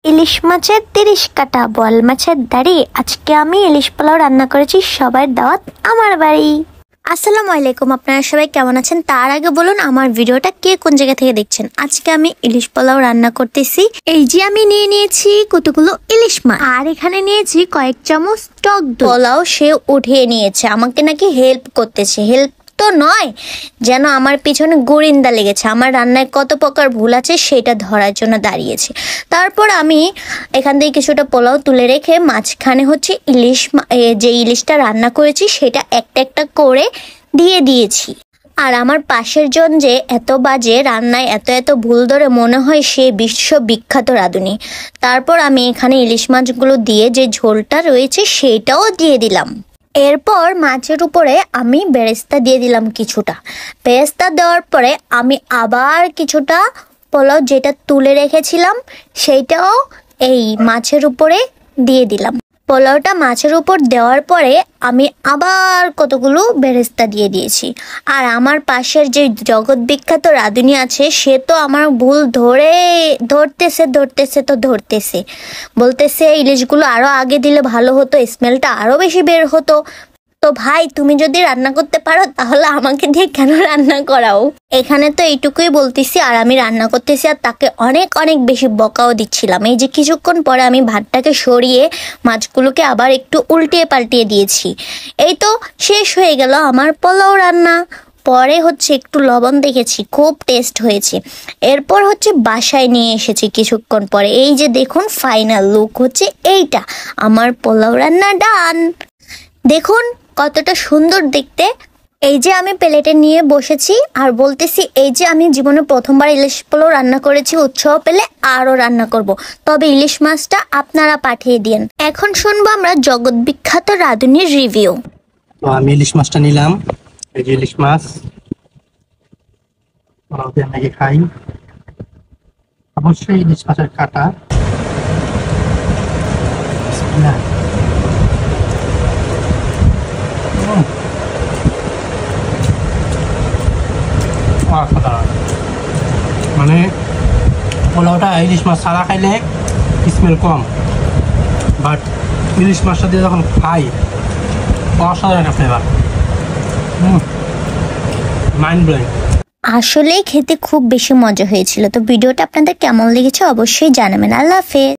ইলিশ মাছের 30 কাটা বোয়াল মাছের দাড়ি। আজকে আমি ইলিশ পোলাও রান্না করেছি, সবার দাওয়াত আমার বাড়ি। আসসালামু আলাইকুম, আপনারা সবাই কেমন আছেন? তার আগে বলুন আমার ভিডিওটা কে কোন জায়গা থেকে দেখছেন। আজকে আমি ইলিশ পোলাও রান্না করতেছি। এই যে আমি নিয়ে নিয়েছি কতগুলো ইলিশ মাছ, আর এখানে নিয়েছি কয়েক চামচ টক দই। পোলাও সে উঠিয়ে নিয়েছে, আমাকে নাকি হেল্প করতেছে। হেল্প তো নয়, যেন আমার পিছনে গোরিন্দা লেগেছে। আমার রান্নায় কত প্রকার ভুল আছে সেটা ধরার জন্য দাঁড়িয়েছে। তারপর আমি এখান থেকে কিছুটা পোলাও তুলে রেখে মাঝখানে হচ্ছে যে ইলিশটা রান্না করেছি সেটা একটা একটা করে দিয়ে দিয়েছি। আর আমার পাশের জন যে এত বাজে রান্নায় এত ভুল ধরে, মনে হয় সে বিশ্ববিখ্যাত রাঁধুনি। তারপর আমি এখানে ইলিশ মাছগুলো দিয়ে যে ঝোলটা রয়েছে সেটাও দিয়ে দিলাম। এরপর মাছের উপরে আমি বেরেস্তা দিয়ে দিলাম কিছুটা। বেরেস্তা দেওয়ার পরে আমি আবার কিছুটা পোলাও যেটা তুলে রেখেছিলাম সেইটাও এই মাছের উপরে দিয়ে দিলাম। পোলাওটা মাছের উপর দেওয়ার পরে আমি আবার কতগুলো বেরেস্তা দিয়ে দিয়েছি। আর আমার পাশের যে জগৎ বিখ্যাত রাঁধুনি আছে সে তো আমার ভুল ধরতেছে, বলতেছে ইলিশগুলো আরো আগে দিলে ভালো হতো, স্মেলটা আরো বেশি বের হতো। তো ভাই, তুমি যদি রান্না করতে পারো তাহলে আমাকে দিয়ে কেন রান্না করাও? এখানে তো এইটুকুই বলতেছি আর আমি রান্না করতেছি, আর তাকে অনেক বেশি বকাও দিচ্ছিলাম। এই যে কিছুক্ষণ পরে আমি ভাতটাকে সরিয়ে মাছগুলোকে আবার একটু উল্টিয়ে পাল্টিয়ে দিয়েছি। এই তো শেষ হয়ে গেল আমার পোলাও রান্না। পরে হচ্ছে একটু লবণ দেখেছি, খুব টেস্ট হয়েছে। এরপর হচ্ছে বাসায় নিয়ে এসেছি কিছুক্ষণ পরে। এই যে দেখুন ফাইনাল লুক হচ্ছে এইটা। আমার পোলাও রান্না ডান। দেখুন কতটা সুন্দর দেখতে। এই যে আমি প্লেটে নিয়ে বসেছি আর বলতেছি এই যে আমি জীবনে প্রথমবার ইলিশ পোলাও রান্না করেছি, উৎসাহ পেলে আরো রান্না করব। তবে ইলিশ মাছটা আপনারা পাঠিয়ে দিন। এখন শুনবো আমরা জগৎ বিখ্যাত রাঁধুনির রিভিউ। তো আমি ইলিশ মাছটা নিলাম, এই যে ইলিশ মাছ নাকি খাই। অবশ্যই ইলিশ মাছের কাটা মানে পোলাওটা ইলিশ মাছ ছাড়া খাইলে স্মেল কম, বাট ইলিশ মাছটা দিয়ে যখন খাই অসাধারণ একটা ফ্লেভার, মাইন্ড ব্লোয়িং। আসলে খেতে খুব বেশি মজা হয়েছিল। তো ভিডিওটা আপনাদের কেমন লেগেছে অবশ্যই জানাবেন। আল্লাহ হাফেজ।